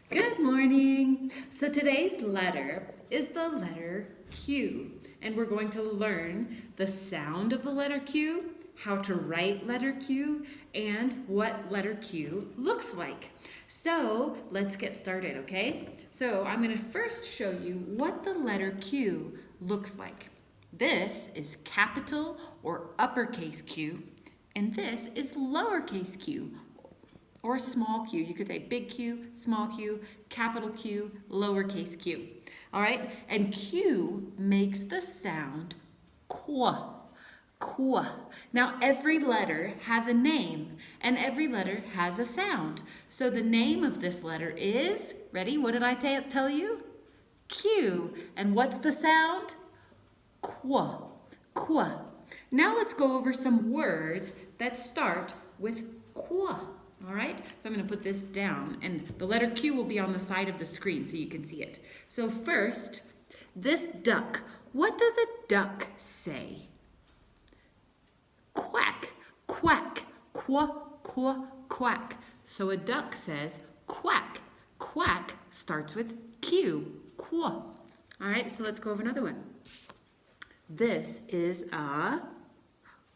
Good morning. So today's letter is the letter Q, and we're going to learn the sound of the letter Q, how to write letter Q, and what letter Q looks like. So let's get started, okay? So I'm going to first show you what the letter Q looks like. This is capital or uppercase Q, and this is lowercase q or small q. You could say big Q, small q, capital Q, lowercase q. All right? And Q makes the sound qua, qua. Now, every letter has a name, and every letter has a sound. So the name of this letter is, ready? What did I tell you? Q. And what's the sound? Qua, qua. Now let's go over some words that start with qua. All right, so I'm going to put this down, and the letter Q will be on the side of the screen so you can see it. So first, this duck. What does a duck say? Quack, quack, quack, quack, quack. So a duck says quack. Quack starts with Q, qua. All right, so let's go over another one. This is a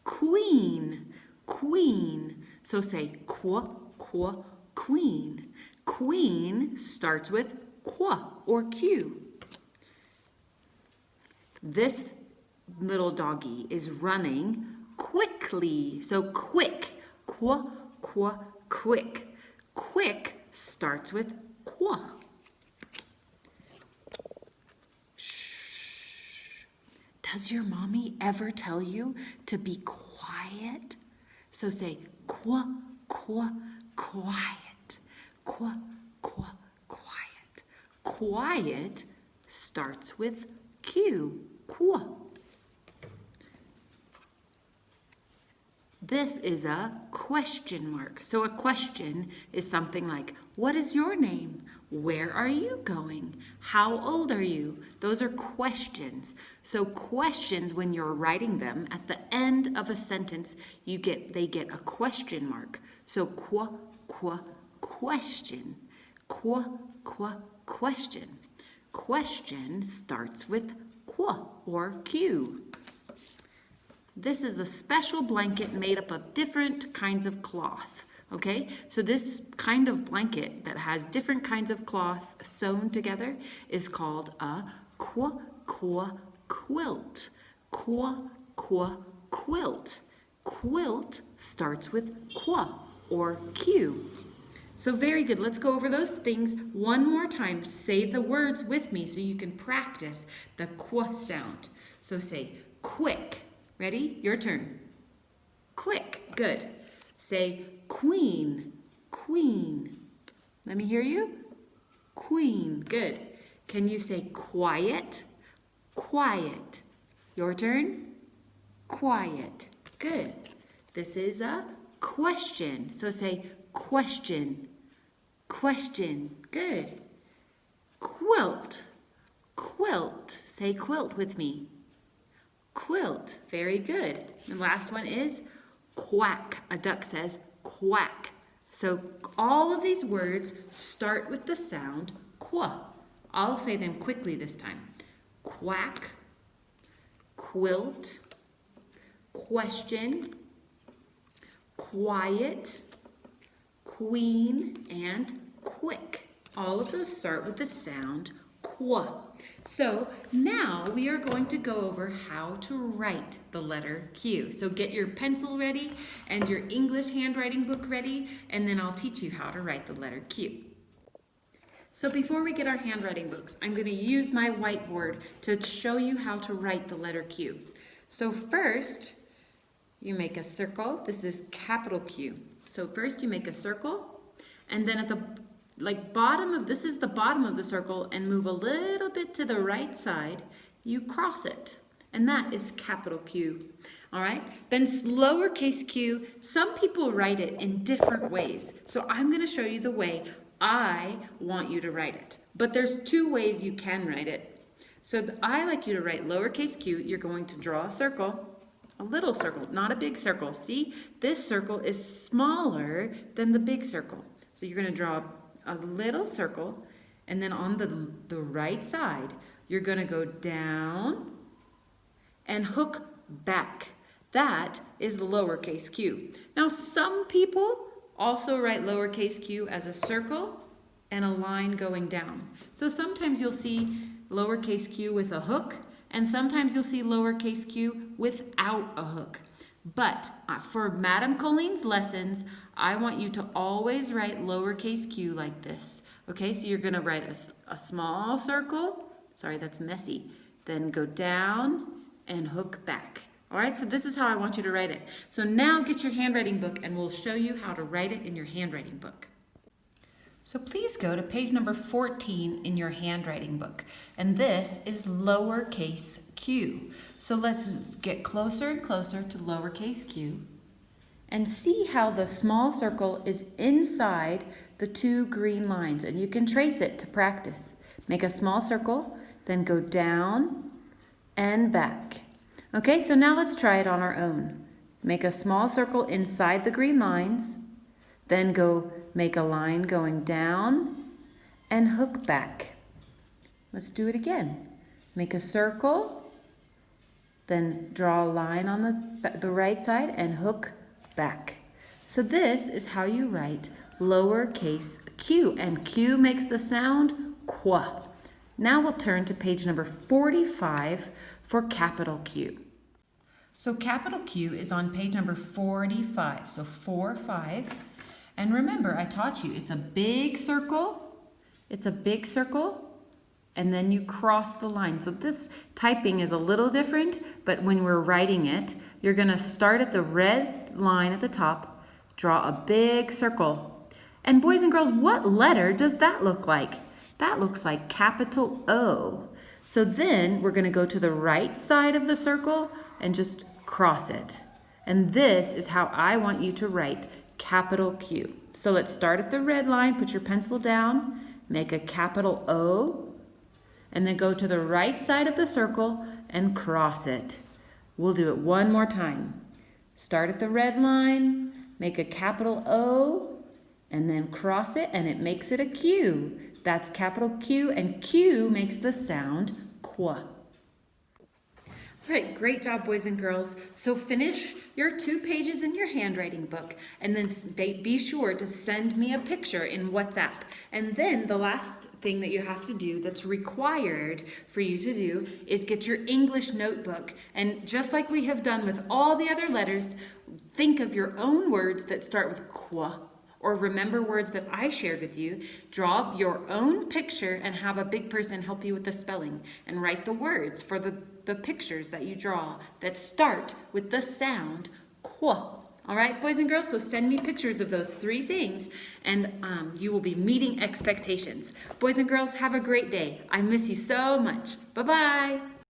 queen, queen. So say qua, qua, queen. Queen starts with qua or Q. This little doggy is running quickly. So quick, qua, qua, quick. Quick starts with qua. Does your mommy ever tell you to be quiet? So say qua, qua, quiet. Qua, qua, quiet. Quiet starts with Q, qua. This is a question mark. So a question is something like, what is your name? Where are you going? How old are you? Those are questions. So questions, when you're writing them, at the end of a sentence, they get a question mark. So qua, qua, question. Qua, qua, question. Question starts with qua or Q. This is a special blanket made up of different kinds of cloth, okay? So this kind of blanket that has different kinds of cloth sewn together is called a qua, qua, quilt. Qua, qua, quilt. Quilt starts with qua or Q. So very good. Let's go over those things one more time. Say the words with me so you can practice the qua sound. So say quick. Ready? Your turn. Quick. Good. Say queen. Queen. Let me hear you. Queen. Good. Can you say quiet? Quiet. Your turn. Quiet. Good. This is a question. So say question. Question. Good. Quilt. Quilt. Say quilt with me. Quilt. Very good. The last one is quack. A duck says quack. So all of these words start with the sound qua. I'll say them quickly this time. Quack, quilt, question, quiet, queen, and quick. All of those start with the sound qua. So now we are going to go over how to write the letter Q. So get your pencil ready and your English handwriting book ready, and then I'll teach you how to write the letter Q. So before we get our handwriting books, I'm going to use my whiteboard to show you how to write the letter Q. So first, you make a circle. This is capital Q. So first you make a circle, and then at the this is the bottom of the circle, and move a little bit to the right side, you cross it. And that is capital Q. All right? Then lowercase q, some people write it in different ways. So I'm going to show you the way I want you to write it. But there's two ways you can write it. So I like you to write lowercase q. You're going to draw a circle, a little circle, not a big circle. See, this circle is smaller than the big circle. So you're going to draw a little circle, and then on the right side, you're gonna go down and hook back. That is lowercase q. Now, some people also write lowercase q as a circle and a line going down. So sometimes you'll see lowercase q with a hook, and sometimes you'll see lowercase q without a hook. But for Madame Colleen's lessons, I want you to always write lowercase q like this. Okay, so you're gonna write a small circle. Sorry, that's messy. Then go down and hook back. All right, so this is how I want you to write it. So now get your handwriting book and we'll show you how to write it in your handwriting book. So please go to page number 14 in your handwriting book. And this is lowercase q. So let's get closer and closer to lowercase q and see how the small circle is inside the two green lines. And you can trace it to practice. Make a small circle, then go down and back. Okay, so now let's try it on our own. Make a small circle inside the green lines, then go make a line going down and hook back. Let's do it again. Make a circle, then draw a line on the right side and hook back. So this is how you write lowercase q, and q makes the sound qu. Now we'll turn to page number 45 for capital Q. So capital Q is on page number 45, so 4, 5. And remember, I taught you, it's a big circle, and then you cross the line. So this typing is a little different, but when we're writing it, you're gonna start at the red line at the top, draw a big circle. And boys and girls, what letter does that look like? That looks like capital O. So then we're gonna go to the right side of the circle and just cross it. And this is how I want you to write capital Q. So let's start at the red line, put your pencil down, make a capital O, and then go to the right side of the circle and cross it. We'll do it one more time. Start at the red line, make a capital O, and then cross it, and it makes it a Q. That's capital Q, and Q makes the sound qu. All right, great job, boys and girls. So finish your 2 pages in your handwriting book, and then be sure to send me a picture in WhatsApp. And then the last thing that you have to do that's required for you to do is get your English notebook. And just like we have done with all the other letters, think of your own words that start with qu, or remember words that I shared with you. Draw your own picture and have a big person help you with the spelling, and write the words for the pictures that you draw that start with the sound qu. All right, boys and girls, so send me pictures of those 3 things, and you will be meeting expectations. Boys and girls, have a great day. I miss you so much. Bye-bye.